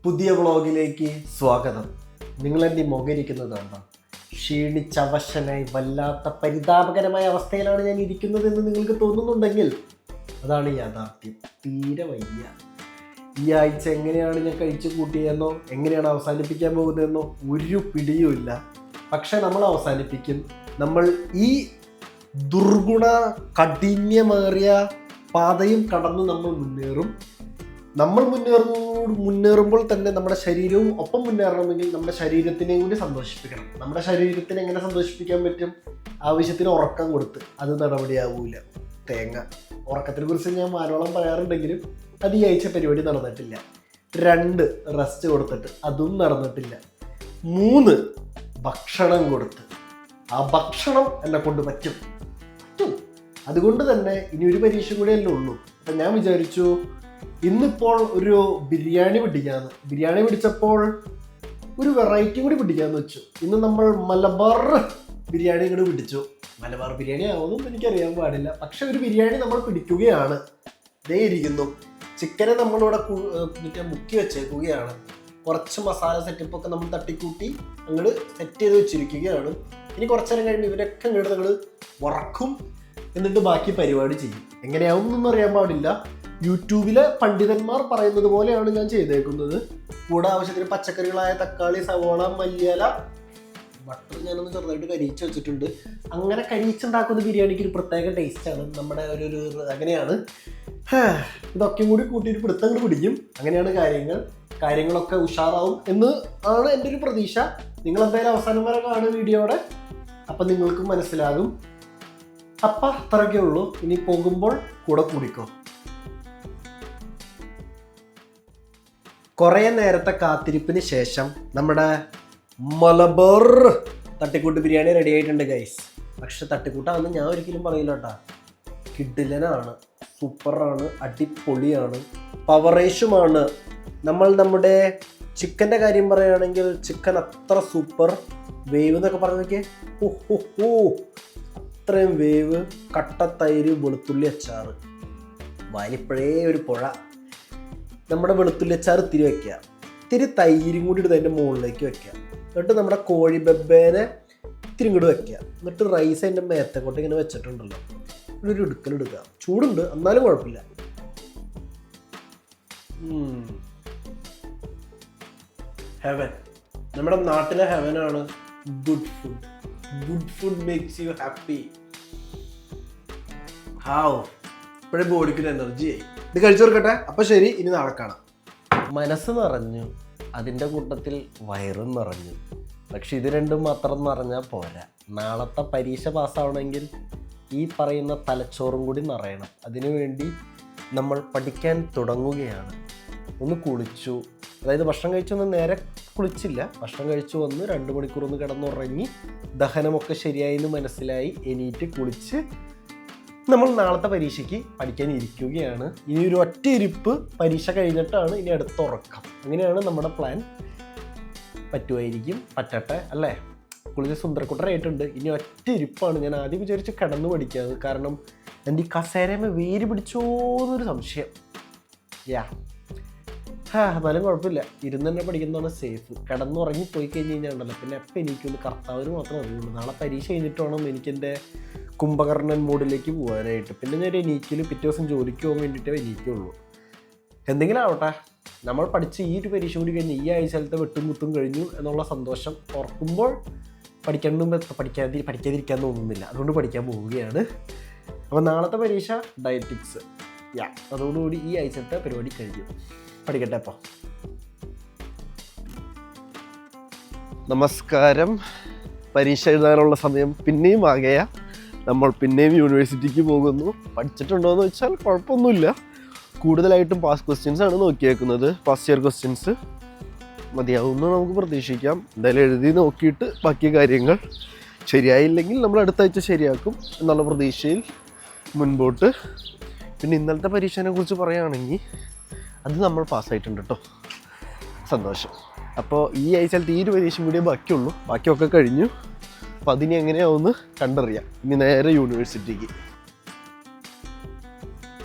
പുതിയ വ്ളോഗിലേക്ക് സ്വാഗതം. നിങ്ങളെന്നെ മുഖരിക്കുന്നതാണ്. ക്ഷീണിച്ചവശനായി വല്ലാത്ത പരിതാപകരമായ അവസ്ഥയിലാണ് ഞാൻ ഇരിക്കുന്നതെന്ന് നിങ്ങൾക്ക് തോന്നുന്നുണ്ടെങ്കിൽ അതാണ് യാഥാർത്ഥ്യം. തീരെ വയ്യ. ഈ ആഴ്ച എങ്ങനെയാണ് ഞാൻ കഴിച്ചു കൂട്ടിയെന്നോ എങ്ങനെയാണ് അവസാനിപ്പിക്കാൻ പോകുന്നതെന്നോ ഒരു പിടിയുമില്ല. പക്ഷെ നമ്മൾ അവസാനിപ്പിക്കും. നമ്മൾ ഈ ദുർഗുണ കഠിന്യമേറിയ പാതയും കടന്ന് നമ്മൾ മുന്നേറും. നമ്മൾ മുന്നേറുമ്പോൾ തന്നെ നമ്മുടെ ശരീരവും ഒപ്പം മുന്നേറണമെങ്കിൽ നമ്മുടെ ശരീരത്തിനെയും കൂടി സന്തോഷിപ്പിക്കണം. നമ്മുടെ ശരീരത്തിനെ എങ്ങനെ സന്തോഷിപ്പിക്കാൻ പറ്റും? ആവശ്യത്തിന് ഉറക്കം കൊടുത്ത്. അത് നടപടിയാവൂല. തേങ്ങ ഉറക്കത്തിനെ കുറിച്ച് ഞാൻ മാനോളം പറയാറുണ്ടെങ്കിലും അത് ഈ ആഴ്ച പരിപാടി നടന്നിട്ടില്ല. 2 റെസ്റ്റ് കൊടുത്തിട്ട് അതും നടന്നിട്ടില്ല. 3 ഭക്ഷണം കൊടുത്ത് ആ ഭക്ഷണം എന്നെ കൊണ്ട് പറ്റും. അതുകൊണ്ട് തന്നെ ഇനി ഒരു പരീക്ഷ കൂടെയല്ലേ ഉള്ളൂ. അപ്പം ഞാൻ വിചാരിച്ചു ഇന്നിപ്പോൾ ഒരു ബിരിയാണി പിടിക്കാമെന്ന്. ബിരിയാണി പിടിച്ചപ്പോൾ ഒരു വെറൈറ്റി കൂടി പിടിക്കാമെന്ന് വെച്ചു. ഇന്ന് നമ്മൾ മലബാർ ബിരിയാണി കൂടി പിടിച്ചു. മലബാർ ബിരിയാണി ആവുമെന്നും എനിക്കറിയാൻ പാടില്ല. പക്ഷെ ഒരു ബിരിയാണി നമ്മൾ പിടിക്കുകയാണ്. ദേ ഇരിക്കുന്നു. ചിക്കനെ നമ്മളിവിടെ മുക്കി വെച്ചേക്കുകയാണ്. കുറച്ച് മസാല സെറ്റപ്പൊക്കെ നമ്മൾ തട്ടിക്കൂട്ടി അങ്ങോട്ട് സെറ്റ് ചെയ്ത് വെച്ചിരിക്കുകയാണ്. ഇനി കുറച്ചു നേരം കഴിയുമ്പോൾ ഇവരൊക്കെ അങ്ങോട്ട് നമ്മൾ വറക്കും. എന്നിട്ട് ബാക്കി പരിപാടി ചെയ്യും. എങ്ങനെയാവും എന്നൊന്നും അറിയാൻ പാടില്ല. യൂട്യൂബിലെ പണ്ഡിതന്മാർ പറയുന്നത് പോലെയാണ് ഞാൻ ചെയ്തേക്കുന്നത്. കൂടെ ആവശ്യത്തിന് പച്ചക്കറികളായ തക്കാളി, സവോള, മല്ലിയില, ബട്ടർ ഞാനൊന്ന് ചെറുതായിട്ട് കരിയിച്ച് വെച്ചിട്ടുണ്ട്. അങ്ങനെ കരിയിച്ചുണ്ടാക്കുന്ന ബിരിയാണിക്ക് ഒരു പ്രത്യേക ടേസ്റ്റാണ്. നമ്മുടെ ഒരു അങ്ങനെയാണ്. ഇതൊക്കെ കൂടി കൂട്ടിയിട്ട് പിടുത്തം കൂടി പിടിക്കും. അങ്ങനെയാണ് കാര്യങ്ങളൊക്കെ ഉഷാറാവും എന്ന് ആണ് എൻ്റെ ഒരു പ്രതീക്ഷ. നിങ്ങളെന്തായാലും അവസാനം വരെ കാണും വീഡിയോയുടെ. അപ്പം നിങ്ങൾക്ക് മനസ്സിലാകും. അപ്പം അത്രയൊക്കെ ഉള്ളൂ. ഇനി പോകുമ്പോൾ കൂടെ കൂടിക്കോ. കുറേ നേരത്തെ കാത്തിരിപ്പിന് ശേഷം നമ്മുടെ മലബാർ തട്ടിക്കൂട്ട് ബിരിയാണി റെഡി ആയിട്ടുണ്ട് ഗൈസ്. പക്ഷെ തട്ടിക്കൂട്ടാണെന്ന് ഞാൻ ഒരിക്കലും പറയില്ല കേട്ടോ. കിഡിലനാണ്, സൂപ്പറാണ്, അടിപൊളിയാണ്, പവറേഷുമാണ്. നമ്മുടെ ചിക്കൻ്റെ കാര്യം പറയുകയാണെങ്കിൽ ചിക്കൻ അത്ര സൂപ്പർ. വേവ് എന്നൊക്കെ പറഞ്ഞൊക്കെ അത്രയും വേവ്. കട്ടത്തൈര്, വെളുത്തുള്ളി അച്ചാറ്, വാലിപ്പഴേ ഒരു പുഴ. നമ്മുടെ വെളുത്തുള്ളി അച്ചാർ ഇത്തിരി വയ്ക്കുക, ഇത്തിരി തൈരും കൂടി ഇടുന്നത് അതിൻ്റെ മുകളിലേക്ക് വയ്ക്കുക. എന്നിട്ട് നമ്മുടെ കോഴി ബെബേനെ ഇത്തിരി ഇങ്ങോട്ട് വയ്ക്കുക. എന്നിട്ട് റൈസ് അതിൻ്റെ മേത്തക്കോട്ട് ഇങ്ങനെ വെച്ചിട്ടുണ്ടല്ലോ, ഒരു എടുക്കലെടുക്കുക. ചൂടുണ്ട് എന്നാലും കുഴപ്പമില്ല. ഹെവൻ. നമ്മുടെ നാട്ടിലെ ഹെവനാണ് good food. Good food makes you happy. Have ഇപ്പോഴേ ബോഡിക്കൊരു എനർജി ആയി. ഇത് കഴിച്ചു തീർക്കട്ടെ. അപ്പം ശരി, ഇനി നാളെ കാണാം. മനസ്സ് നിറഞ്ഞു, അതിൻ്റെ കൂട്ടത്തിൽ വയറും നിറഞ്ഞു. പക്ഷെ ഇത് രണ്ടും മാത്രം നിറഞ്ഞാൽ പോരാ. നാളത്തെ പരീക്ഷ പാസ്സാവണമെങ്കിൽ ഈ പറയുന്ന തലച്ചോറും കൂടി നിറയണം. അതിനുവേണ്ടി നമ്മൾ പഠിക്കാൻ തുടങ്ങുകയാണ്. ഒന്ന് കുളിച്ചു, അതായത് ഭക്ഷണം കഴിച്ചൊന്നും നേരെ കുളിച്ചില്ല. ഭക്ഷണം കഴിച്ചു വന്ന് 2 മണിക്കൂർ ഒന്ന് കിടന്നുറങ്ങി ദഹനമൊക്കെ ശരിയായി എന്ന് മനസ്സിലായി. എണീറ്റ് കുളിച്ച് നമ്മൾ നാളത്തെ പരീക്ഷയ്ക്ക് പഠിക്കാൻ ഇരിക്കുകയാണ്. ഇനി ഒരു ഒറ്റ ഇരിപ്പ് പരീക്ഷ കഴിഞ്ഞിട്ടാണ് ഇനി അടുത്ത ഉറക്കം. അങ്ങനെയാണ് നമ്മുടെ പ്ലാൻ. പറ്റുമായിരിക്കും, പറ്റട്ടെ അല്ലേ? കുളിച്ച് സുന്ദരക്കുട്ടനായിട്ടുണ്ട്. ഇനി ഒറ്റ ഇരിപ്പാണ്. ഞാൻ ആദ്യം വിചാരിച്ച് കിടന്ന് പഠിക്കാറ്. കാരണം എൻ്റെ ഈ കസേരമേ വേര് പിടിച്ചോന്നൊരു സംശയം. എന്നാലും കുഴപ്പമില്ല, ഇരുന്ന് തന്നെ പഠിക്കുന്നതാണ് സേഫ്. കിടന്നുറങ്ങി പോയി കഴിഞ്ഞ് കഴിഞ്ഞാൽ ഉണ്ടല്ലോ പിന്നെ എപ്പോൾ എനിക്കുള്ളൂ കർത്താവിന് മാത്രമേ അറിയുള്ളൂ. നാളെ പരീക്ഷ കഴിഞ്ഞിട്ട് വേണം എനിക്കെൻ്റെ കുംഭകർണൻ മോഡിലേക്ക് പോകാനായിട്ട്. പിന്നെ ഞാൻ എണീക്കലും പിറ്റേ ദിവസം ജോലിക്ക് പോകാൻ വേണ്ടിയിട്ടേ എണീക്കുള്ളൂ. എന്തെങ്കിലും ആവട്ടെ, നമ്മൾ പഠിച്ച് ഈ ഒരു പരീക്ഷ കൂടി കഴിഞ്ഞ് ഈ ആഴ്ചയിലത്തെ വെട്ടും കുത്തും കഴിഞ്ഞു എന്നുള്ള സന്തോഷം ഓർക്കുമ്പോൾ പഠിക്കാതിരിക്കാൻ തോന്നുന്നില്ല. അതുകൊണ്ട് പഠിക്കാൻ പോവുകയാണ്. അപ്പോൾ നാളത്തെ പരീക്ഷ ഡയറ്റിക്സ്. അതോടുകൂടി ഈ ആഴ്ചത്തെ പരിപാടി കഴിഞ്ഞു. പഠിക്കട്ടെ. അപ്പോൾ നമസ്കാരം. പരീക്ഷ എഴുതാനുള്ള സമയം പിന്നെയും ആകെയാ. നമ്മൾ പിന്നെയും യൂണിവേഴ്സിറ്റിക്ക് പോകുന്നു. പഠിച്ചിട്ടുണ്ടോയെന്ന് വെച്ചാൽ കുഴപ്പമൊന്നുമില്ല. കൂടുതലായിട്ടും പാസ് ക്വസ്റ്റ്യൻസ് ആണ് നോക്കിയേക്കുന്നത്. പാസ്റ്റ് ഇയർ ക്വസ്റ്റ്യൻസ് മതിയാവുമെന്ന് നമുക്ക് പ്രതീക്ഷിക്കാം. എന്തായാലും എഴുതി നോക്കിയിട്ട് ബാക്കി കാര്യങ്ങൾ ശരിയായില്ലെങ്കിൽ നമ്മൾ അടുത്ത ആഴ്ച ശരിയാക്കും എന്നുള്ള പ്രതീക്ഷയിൽ മുൻപോട്ട്. പിന്നെ ഇന്നലത്തെ പരീക്ഷയെ കുറിച്ച് പറയുകയാണെങ്കിൽ അത് നമ്മൾ പാസ്സായിട്ടുണ്ട് കേട്ടോ. സന്തോഷം. അപ്പോൾ ഈ ആഴ്ചയിലത്തെ ഈ ഒരു പരീക്ഷ കൂടിയേ ബാക്കിയുള്ളൂ. ബാക്കിയൊക്കെ കഴിഞ്ഞു. അപ്പോൾ അതിനി എങ്ങനെയാവുമെന്ന് കണ്ടറിയാം. ഇനി നേരെ യൂണിവേഴ്സിറ്റിക്ക്.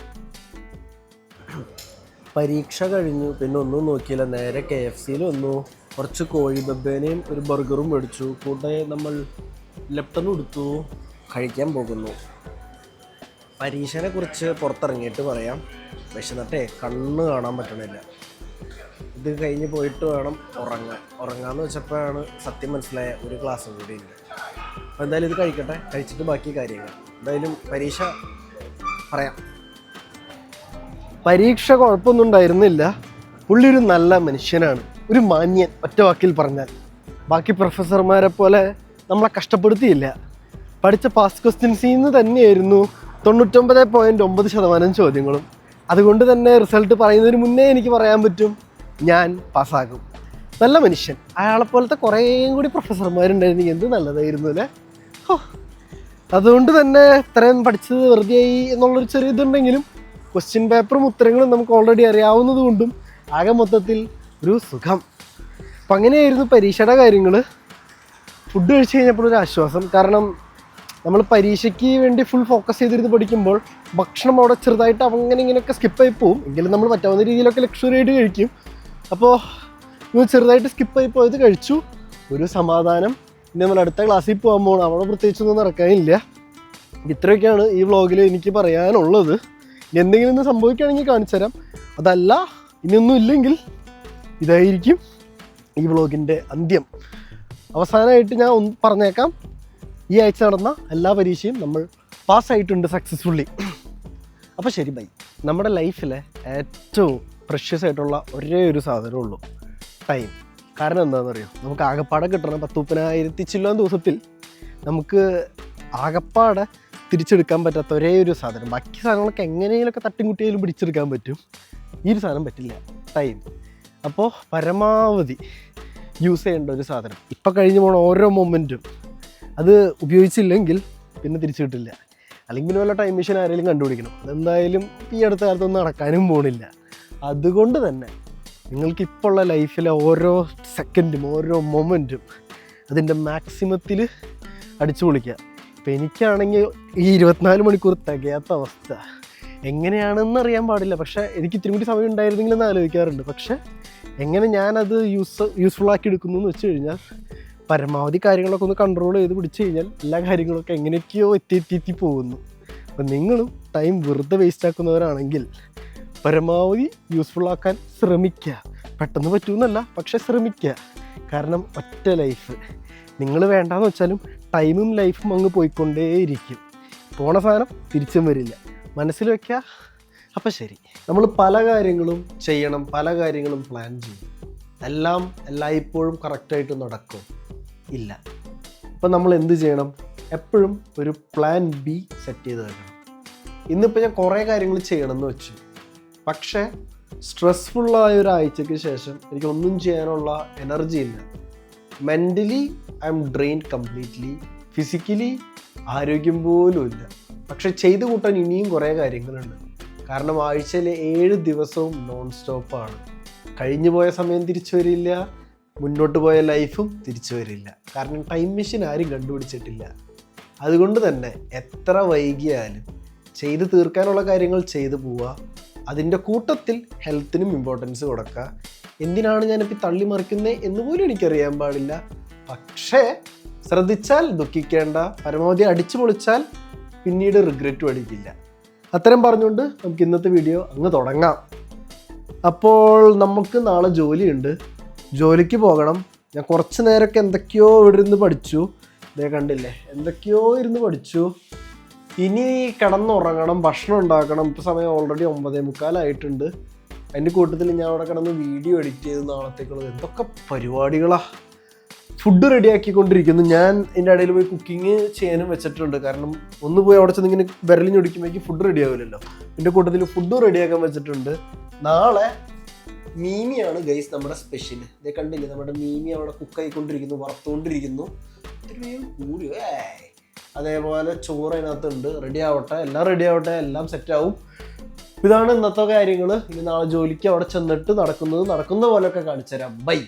പരീക്ഷ കഴിഞ്ഞു, പിന്നെ ഒന്നും നോക്കിയില്ല, നേരെ KFC വന്നു, കുറച്ച് കോഴി ബബ്ബേനെയും ഒരു ബർഗറും മേടിച്ചു, കൂടെ നമ്മൾ ലെപ്റ്റനും എടുത്തു, കഴിക്കാൻ പോകുന്നു. പരീക്ഷനെ കുറിച്ച് പുറത്തിറങ്ങിയിട്ട് പറയാം. വിശന്നിട്ടേ കണ്ണ് കാണാൻ പറ്റണില്ല. ഇത് കഴിഞ്ഞ് പോയിട്ട് വേണം ഉറങ്ങാന്ന് വെച്ചപ്പോഴാണ് സത്യം മനസ്സിലായ ഒരു ക്ലാസ്സും കൂടി ഇല്ല. അപ്പോൾ എന്തായാലും ഇത് കഴിക്കട്ടെ, കഴിച്ചിട്ട് ബാക്കി കാര്യങ്ങൾ. എന്തായാലും പരീക്ഷ പറയാം. പരീക്ഷ കുഴപ്പമൊന്നും ഉണ്ടായിരുന്നില്ല. പുള്ളി ഒരു നല്ല മനുഷ്യനാണ്, ഒരു മാന്യൻ, ഒറ്റ വാക്കിൽ പറഞ്ഞാൽ. ബാക്കി പ്രൊഫസർമാരെ പോലെ നമ്മളെ കഷ്ടപ്പെടുത്തിയില്ല. പഠിച്ച പാസ് ക്വസ്റ്റ്യൻസിൽ നിന്ന് തന്നെയായിരുന്നു 99.9% ചോദ്യങ്ങളും. അതുകൊണ്ട് തന്നെ റിസൾട്ട് പറയുന്നതിന് മുന്നേ എനിക്ക് പറയാൻ പറ്റും ഞാൻ പാസ്സാകും. നല്ല മനുഷ്യൻ. അയാളെപ്പോലത്തെ കുറേയും കൂടി പ്രൊഫസർമാരുണ്ടായിരുന്നു, എന്ത് നല്ലതായിരുന്നു അല്ലേ. അതുകൊണ്ട് തന്നെ ഇത്രയും പഠിച്ചത് വെറുതെയായി എന്നുള്ളൊരു ചെറിയ ഇതുണ്ടെങ്കിലും ക്വസ്റ്റ്യൻ പേപ്പറും ഉത്തരങ്ങളും നമുക്ക് ഓൾറെഡി അറിയാവുന്നത് കൊണ്ടും ആകെ മൊത്തത്തിൽ ഒരു സുഖം. അപ്പം അങ്ങനെയായിരുന്നു പരീക്ഷയുടെ കാര്യങ്ങൾ. ഫുഡ് കഴിച്ച് കഴിഞ്ഞപ്പോൾ ഒരു ആശ്വാസം. കാരണം നമ്മൾ പരീക്ഷയ്ക്ക് വേണ്ടി ഫുൾ ഫോക്കസ് ചെയ്തിരുന്ന് പഠിക്കുമ്പോൾ ഭക്ഷണം അവിടെ ചെറുതായിട്ട് അങ്ങനെ ഇങ്ങനെയൊക്കെ സ്കിപ്പായി പോവും. എങ്കിലും നമ്മൾ പറ്റാവുന്ന രീതിയിലൊക്കെ ലക്ഷറി ആയിട്ട് കഴിക്കും. അപ്പോൾ ചെറുതായിട്ട് സ്കിപ്പായി പോയത് കഴിച്ചു. ഒരു സമാധാനം. പിന്നെ നമ്മൾ അടുത്ത ക്ലാസ്സിൽ പോകാൻ പോകണം, അവിടെ പ്രത്യേകിച്ചൊന്നും നടക്കാനില്ല. ഇത്രയൊക്കെയാണ് ഈ വ്ളോഗിൽ എനിക്ക് പറയാനുള്ളത്. ഇനി എന്തെങ്കിലും ഒന്ന് സംഭവിക്കുകയാണെങ്കിൽ കാണിച്ചു തരാം. അതല്ല ഇനിയൊന്നും ഇല്ലെങ്കിൽ ഇതായിരിക്കും ഈ വ്ളോഗിൻ്റെ അന്ത്യം. അവസാനമായിട്ട് ഞാൻ ഒന്ന് പറഞ്ഞേക്കാം, ഈ ആഴ്ച നടന്ന എല്ലാ പരീക്ഷയും നമ്മൾ പാസ്സായിട്ടുണ്ട് സക്സസ്ഫുള്ളി. അപ്പോൾ ശരി, ബൈ. നമ്മുടെ ലൈഫിലെ ഏറ്റവും പ്രഷ്യസ് ആയിട്ടുള്ള ഒരേ ഒരു സാധനമേ ഉള്ളൂ, ടൈം. കാരണം എന്താണെന്നറിയോ, നമുക്ക് ആകപ്പാടെ കിട്ടണം 10,000 ചില്ലോൻ ദിവസത്തിൽ നമുക്ക് ആകപ്പാടെ തിരിച്ചെടുക്കാൻ പറ്റാത്ത ഒരേ ഒരു സാധനം. ബാക്കി സാധനങ്ങളൊക്കെ എങ്ങനെയെങ്കിലുമൊക്കെ തട്ടിൻകുട്ടിയാലും പിടിച്ചെടുക്കാൻ പറ്റും, ഈ ഒരു സാധനം പറ്റില്ല, ടൈം. അപ്പോൾ പരമാവധി യൂസ് ചെയ്യേണ്ട ഒരു സാധനം. ഇപ്പം കഴിഞ്ഞ് പോകണ ഓരോ മൊമെൻറ്റും അത് ഉപയോഗിച്ചില്ലെങ്കിൽ പിന്നെ തിരിച്ചു കിട്ടില്ല. അല്ലെങ്കിൽ പിന്നെ വല്ല ടൈം മെഷീൻ ആരെങ്കിലും കണ്ടുപിടിക്കണം. അതെന്തായാലും ഈ അടുത്ത കാലത്തൊന്നും നടക്കാനും പോണില്ല. അതുകൊണ്ട് തന്നെ നിങ്ങൾക്ക് ഇപ്പോൾ ഉള്ള ലൈഫിലെ ഓരോ സെക്കൻഡും ഓരോ മൊമെൻറ്റും അതിൻ്റെ മാക്സിമത്തിൽ അടിച്ചു പൊളിക്കുക. ഇപ്പം എനിക്കാണെങ്കിൽ ഈ 24 മണിക്കൂർ തികയാത്ത അവസ്ഥ. എങ്ങനെയാണെന്ന് അറിയാൻ പാടില്ല, പക്ഷേ എനിക്ക് ഇത്തിരി കൂടി സമയം ഉണ്ടായിരുന്നെങ്കിൽ എന്ന് ആലോചിക്കാറുണ്ട്. പക്ഷേ എങ്ങനെ ഞാനത് യൂസ്ഫുള്ളാക്കി എടുക്കുന്നു എന്ന് വെച്ച് കഴിഞ്ഞാൽ പരമാവധി കാര്യങ്ങളൊക്കെ ഒന്ന് കൺട്രോൾ ചെയ്ത് പിടിച്ചു കഴിഞ്ഞാൽ എല്ലാ കാര്യങ്ങളൊക്കെ എങ്ങനെയൊക്കെയോ എത്തി പോകുന്നു. അപ്പം നിങ്ങളും ടൈം വെറുതെ വേസ്റ്റ് ആക്കുന്നവരാണെങ്കിൽ പരമാവധി യൂസ്ഫുള്ളാക്കാൻ ശ്രമിക്കുക. പെട്ടെന്ന് പറ്റുമെന്നല്ല, പക്ഷെ ശ്രമിക്കുക. കാരണം ഒറ്റ ലൈഫ്. നിങ്ങൾ വേണ്ടാന്ന് വെച്ചാലും ടൈമും ലൈഫും അങ്ങ് പോയിക്കൊണ്ടേയിരിക്കും. പോണ സാധനം തിരിച്ചും വരില്ല, മനസ്സിൽ വയ്ക്കുക. അപ്പം ശരി, നമ്മൾ പല കാര്യങ്ങളും ചെയ്യണം, പല കാര്യങ്ങളും പ്ലാൻ ചെയ്യും. എല്ലാം എല്ലായ്പ്പോഴും കറക്റ്റായിട്ട് നടക്കും ഇല്ല. അപ്പം നമ്മൾ എന്ത് ചെയ്യണം? എപ്പോഴും ഒരു പ്ലാൻ ബി സെറ്റ് ചെയ്ത് വെക്കണം. ഇന്നിപ്പോൾ ഞാൻ കുറേ കാര്യങ്ങൾ ചെയ്യണമെന്ന് വെച്ചു, പക്ഷേ സ്ട്രെസ്ഫുള്ളായ ഒരാഴ്ചയ്ക്ക് ശേഷം എനിക്കൊന്നും ചെയ്യാനുള്ള എനർജി ഇല്ല. Mentally I M drained completely. Physically ആരോഗ്യം പോലും ഇല്ല. പക്ഷെ ചെയ്തു കൂട്ടാൻ ഇനിയും കുറേ കാര്യങ്ങളുണ്ട്. കാരണം ആഴ്ചയിലെ 7 ദിവസവും നോൺ സ്റ്റോപ്പാണ്. കഴിഞ്ഞു പോയ സമയം തിരിച്ചു വരില്ല, മുന്നോട്ട് പോയ ലൈഫും തിരിച്ചു വരില്ല. കാരണം ടൈം മെഷീൻ ആരും കണ്ടുപിടിച്ചിട്ടില്ല. അതുകൊണ്ട് തന്നെ എത്ര വൈകിയാലും ചെയ്ത് തീർക്കാനുള്ള കാര്യങ്ങൾ ചെയ്തു പോവുക. അതിൻ്റെ കൂട്ടത്തിൽ ഹെൽത്തിനും ഇമ്പോർട്ടൻസ് കൊടുക്കുക. എന്തിനാണ് ഞാനിപ്പോൾ തള്ളി മറിക്കുന്നത് എന്ന് പോലും എനിക്കറിയാൻ പാടില്ല. പക്ഷേ ശ്രദ്ധിച്ചാൽ ദുഃഖിക്കേണ്ട, പരമാവധി അടിച്ചു പൊളിച്ചാൽ പിന്നീട് റിഗ്രറ്റും അടിക്കില്ല. അത്തരം പറഞ്ഞുകൊണ്ട് നമുക്ക് ഇന്നത്തെ വീഡിയോ അങ്ങ് തുടങ്ങാം. അപ്പോൾ നമുക്ക് നാളെ ജോലിയുണ്ട്, ജോലിക്ക് പോകണം. ഞാൻ കുറച്ച് നേരമൊക്കെ എന്തൊക്കെയോ ഇവിടെ ഇരുന്ന് പഠിച്ചു, ഇതേ കണ്ടില്ലേ, എന്തൊക്കെയോ ഇരുന്ന് പഠിച്ചു. ഇനി കിടന്നുറങ്ങണം, ഭക്ഷണം ഉണ്ടാക്കണം. ഇപ്പോൾ സമയം ഓൾറെഡി 9:45 അതിൻ്റെ കൂട്ടത്തിൽ ഞാൻ അവിടെ കിടന്ന് വീഡിയോ എഡിറ്റ് ചെയ്ത് നാളത്തേക്കുള്ളത് എന്തൊക്കെ പരിപാടികളാണ്. ഫുഡ് റെഡിയാക്കിക്കൊണ്ടിരിക്കുന്നു. ഞാൻ ഇതിൻ്റെ ഇടയിൽ പോയി കുക്കിംഗ് ചെയ്യാനും വെച്ചിട്ടുണ്ട്. കാരണം ഒന്ന് പോയി അവിടെ ചെന്ന് ഇങ്ങനെ വിരലിഞ്ഞൊടിക്കുമ്പോഴേക്കും ഫുഡ് റെഡി ആവില്ലല്ലോ. ഇതിൻ്റെ കൂട്ടത്തിൽ ഫുഡും റെഡിയാക്കാൻ വെച്ചിട്ടുണ്ട്. നാളെ മീമിയാണ് ഗൈസ് നമ്മുടെ സ്പെഷ്യൽ. ഇതേ കണ്ടില്ലേ, നമ്മുടെ മീമി അവിടെ കുക്കായിക്കൊണ്ടിരിക്കുന്നു, വറുത്തുകൊണ്ടിരിക്കുന്നു. കൂടി അതേപോലെ ചോറ് അതിനകത്തുണ്ട്. റെഡി ആവട്ടെ, എല്ലാം റെഡി ആവട്ടെ, എല്ലാം സെറ്റാവും. ഇതാണ് ഇന്നത്തെ കാര്യങ്ങൾ. ഇനി നാളെ ജോലിക്ക് അവിടെ ചെന്നിട്ട് നടക്കുന്ന പോലെയൊക്കെ കാണിച്ചു തരാം. ബൈ.